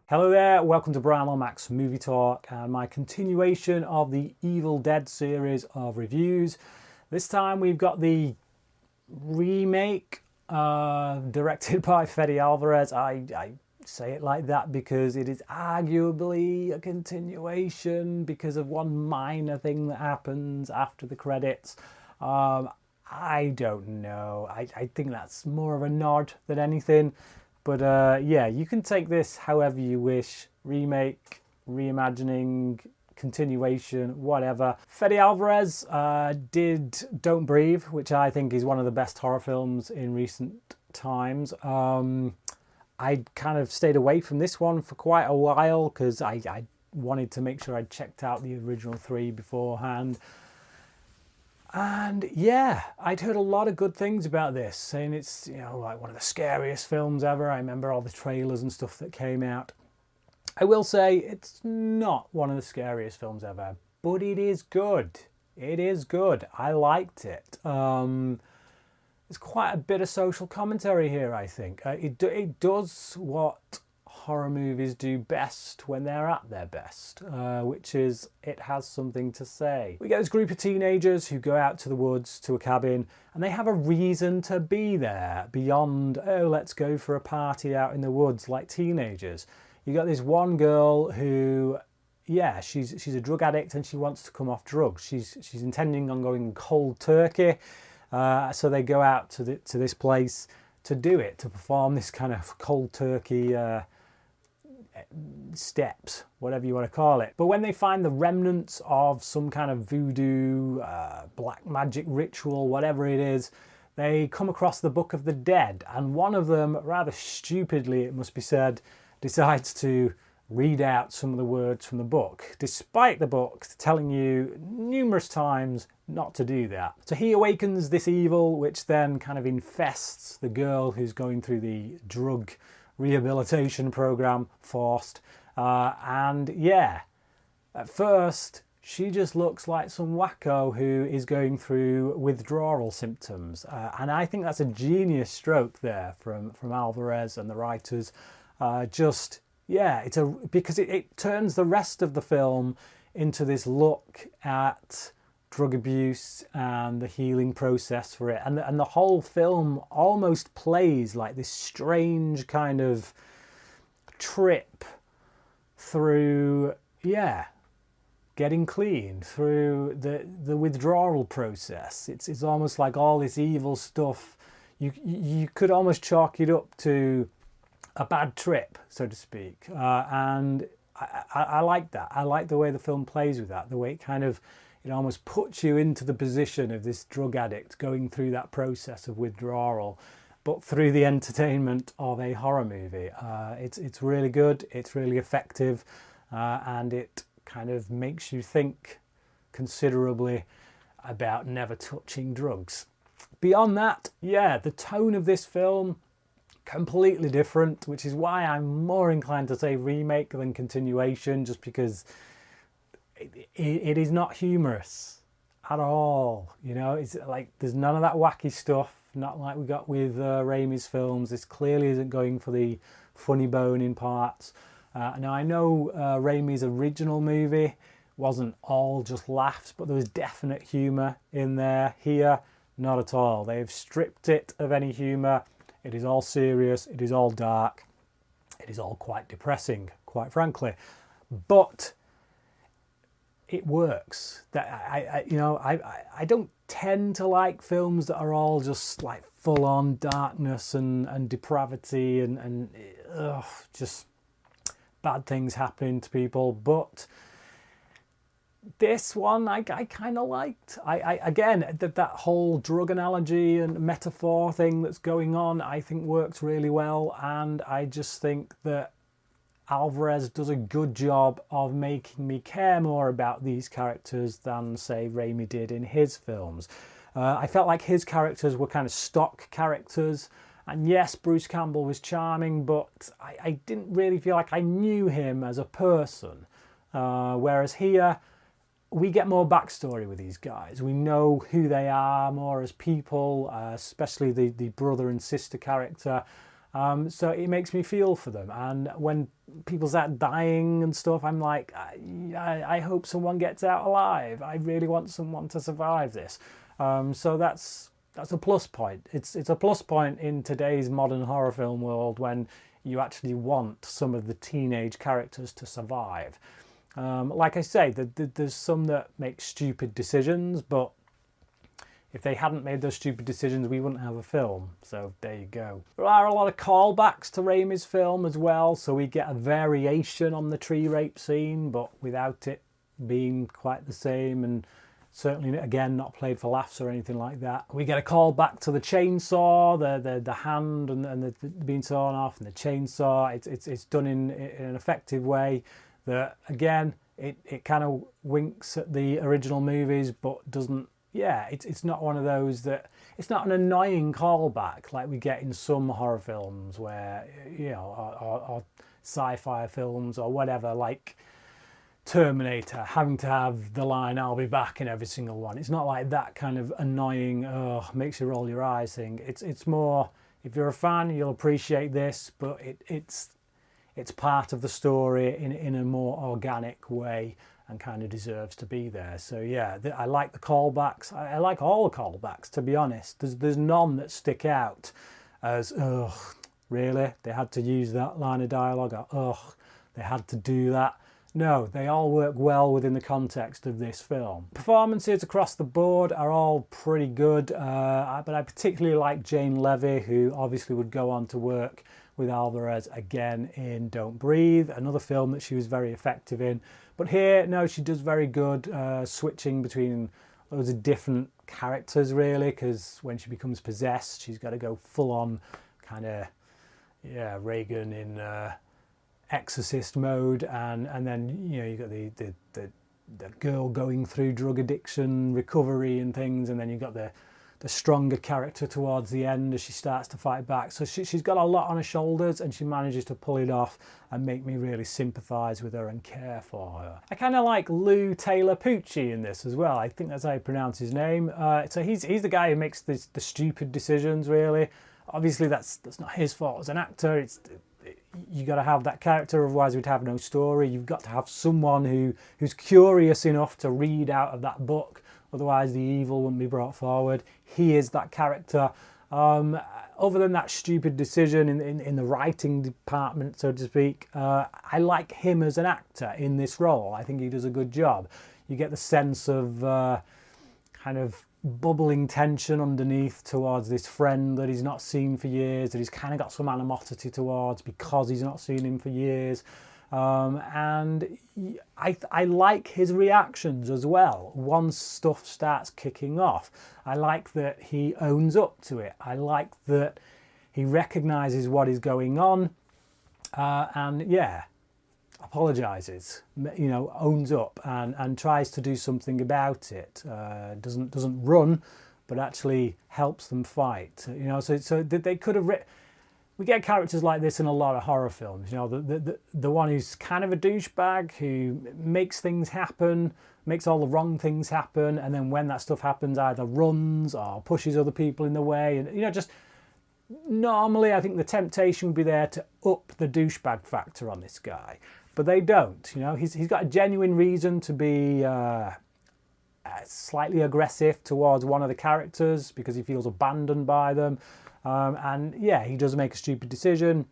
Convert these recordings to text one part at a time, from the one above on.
Hello there, welcome to Bryan Lomax Movie Talk and my continuation of the Evil Dead series of reviews. This time we've got the remake directed by Fede Alvarez. I say it like that because it is arguably a continuation because of one minor thing that happens after the credits. I don't know. I think that's more of a nod than anything. But yeah, you can take this however you wish. Remake, reimagining, continuation, whatever. Fede Alvarez did Don't Breathe, which I think is one of the best horror films in recent times. I kind of stayed away from this one for quite a while because I wanted to make sure I'd checked out the original three beforehand. And yeah, I'd heard a lot of good things about this, saying it's, you know, like one of the scariest films ever. I remember all the trailers and stuff that came out. I will say it's not one of the scariest films ever, but it is good. It is good. I liked it. There's quite a bit of social commentary here, I think. It does what horror movies do best when they're at their best, which is it has something to say. We get this group of teenagers who go out to the woods, to a cabin, and they have a reason to be there beyond, oh, let's go for a party out in the woods like teenagers. You got this one girl who, yeah, she's a drug addict and she wants to come off drugs. She's intending on going cold turkey, so they go out to this place to do it, to perform this kind of cold turkey steps, whatever you want to call it. But when they find the remnants of some kind of voodoo, black magic ritual, whatever it is, they come across the Book of the Dead, and one of them, rather stupidly it must be said, decides to read out some of the words from the book, despite the book telling you numerous times not to do that. So he awakens this evil, which then kind of infests the girl who's going through the drug rehabilitation program, forced, and yeah, at first she just looks like some wacko who is going through withdrawal symptoms, and I think that's a genius stroke there from Alvarez and the writers. Just yeah, because it turns the rest of the film into this look at drug abuse and the healing process for it, and the whole film almost plays like this strange kind of trip through, yeah, getting clean, through the withdrawal process. It's almost like all this evil stuff. You could almost chalk it up to a bad trip, so to speak, and I like that. I like the way the film plays with that, the way it almost puts you into the position of this drug addict going through that process of withdrawal, but through the entertainment of a horror movie. It's really good, it's really effective, and it kind of makes you think considerably about never touching drugs. Beyond that, yeah, the tone of this film, completely different, which is why I'm more inclined to say remake than continuation, just because it is not humorous at all. You know, it's like there's none of that wacky stuff, not like we got with Raimi's films. This clearly isn't going for the funny bone in parts. Now I know Raimi's original movie wasn't all just laughs, but there was definite humour in there. Here, not at all. They've stripped it of any humour. It is all serious, it is all dark, it is all quite depressing, quite frankly. But it works. That I don't tend to like films that are all just like full on darkness and depravity and just bad things happening to people. But this one I kind of liked. Again, that whole drug analogy and metaphor thing that's going on, I think works really well, and I just think that Alvarez does a good job of making me care more about these characters than, say, Raimi did in his films. I felt like his characters were kind of stock characters, and yes, Bruce Campbell was charming, but I didn't really feel like I knew him as a person. Whereas here, we get more backstory with these guys. We know who they are more as people, especially the brother and sister character. So it makes me feel for them. And when people start dying and stuff, I'm like, I hope someone gets out alive. I really want someone to survive this. So that's a plus point. It's a plus point in today's modern horror film world when you actually want some of the teenage characters to survive. Like I say, there's some that make stupid decisions, but if they hadn't made those stupid decisions, we wouldn't have a film. So there you go. There are a lot of callbacks to Raimi's film as well, so we get a variation on the tree rape scene, but without it being quite the same, and certainly, again, not played for laughs or anything like that. We get a callback to the chainsaw, the hand and the being torn off, and the chainsaw. It's done in an effective way that, again, it kind of winks at the original movies, but doesn't. Yeah, it's not one of those that... It's not an annoying callback like we get in some horror films where, you know, or sci-fi films or whatever, like Terminator, having to have the line, "I'll be back" in every single one. It's not like that kind of annoying, makes you roll your eyes thing. It's more, if you're a fan, you'll appreciate this, but it's part of the story in a more organic way, and kind of deserves to be there. So yeah, I like the callbacks. I like all the callbacks, to be honest. There's none that stick out as, really? They had to use that line of dialogue? Or, they had to do that? No, they all work well within the context of this film. Performances across the board are all pretty good, but I particularly like Jane Levy, who obviously would go on to work with Alvarez again in Don't Breathe, another film that she was very effective in. But here, no, she does very good, switching between loads of different characters, really, because when she becomes possessed, she's got to go full-on kind of, yeah, Reagan in exorcist mode, and then, you know, you've got the girl going through drug addiction, recovery and things, and then you've got the stronger character towards the end as she starts to fight back. So she's got a lot on her shoulders, and she manages to pull it off and make me really sympathise with her and care for her. I kind of like Lou Taylor Pucci in this as well. I think that's how you pronounce his name. So he's the guy who makes the stupid decisions, really. Obviously that's not his fault as an actor. You got to have that character, otherwise we'd have no story. You've got to have someone who's curious enough to read out of that book, otherwise the evil wouldn't be brought forward. He is that character. Other than that stupid decision in the writing department, so to speak, I like him as an actor in this role. I think he does a good job. You get the sense of kind of bubbling tension underneath towards this friend that he's not seen for years, that he's kind of got some animosity towards because he's not seen him for years. And I like his reactions as well once stuff starts kicking off. I like that he owns up to it. I like that he recognises what is going on, and yeah, apologises, you know, owns up and tries to do something about it. Doesn't run, but actually helps them fight. You know, so they could have written. We get characters like this in a lot of horror films. You know, the one who's kind of a douchebag, who makes things happen, makes all the wrong things happen, and then when that stuff happens, either runs or pushes other people in the way. And, you know, just normally I think the temptation would be there to up the douchebag factor on this guy, but they don't. You know, he's got a genuine reason to be slightly aggressive towards one of the characters because he feels abandoned by them. And yeah, he does make a stupid decision,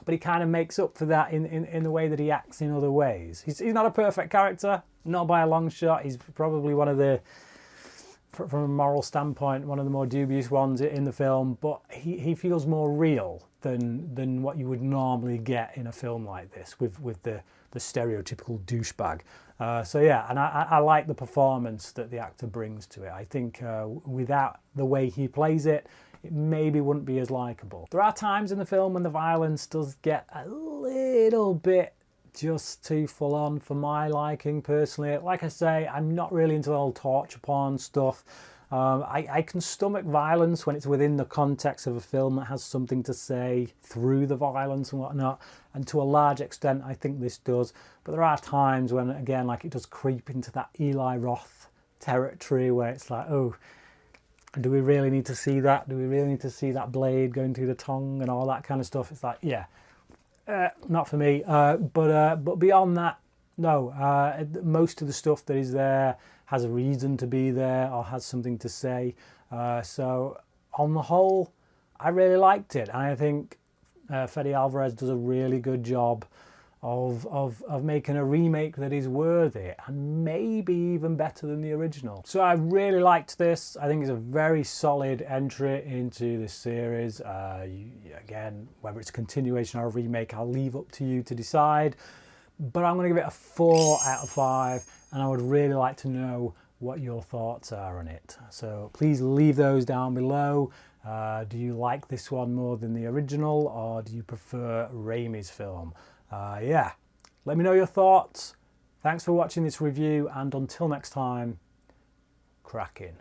but he kind of makes up for that in the way that he acts in other ways. He's not a perfect character, not by a long shot. He's probably one of the, from a moral standpoint, one of the more dubious ones in the film, but he feels more real than what you would normally get in a film like this with the stereotypical douchebag. So yeah, and I like the performance that the actor brings to it. I think without the way he plays it maybe wouldn't be as likeable. There are times in the film when the violence does get a little bit just too full on for my liking personally. Like I say, I'm not really into the whole torture porn stuff. I can stomach violence when it's within the context of a film that has something to say through the violence and whatnot, and to a large extent I think this does. But there are times when, again, like it does creep into that Eli Roth territory where it's like, oh, do we really need to see that? Do we really need to see that blade going through the tongue and all that kind of stuff? It's like, yeah, not for me. But beyond that, no. Most of the stuff that is there has a reason to be there or has something to say. So on the whole, I really liked it. And I think Fede Alvarez does a really good job of making a remake that is worthy and maybe even better than the original. So I really liked this. I think it's a very solid entry into this series. Again, whether it's a continuation or a remake, I'll leave up to you to decide. But I'm going to give it a 4 out of 5, and I would really like to know what your thoughts are on it. So please leave those down below. Do you like this one more than the original, or do you prefer Raimi's film? Yeah, let me know your thoughts. Thanks for watching this review, and until next time, crack in.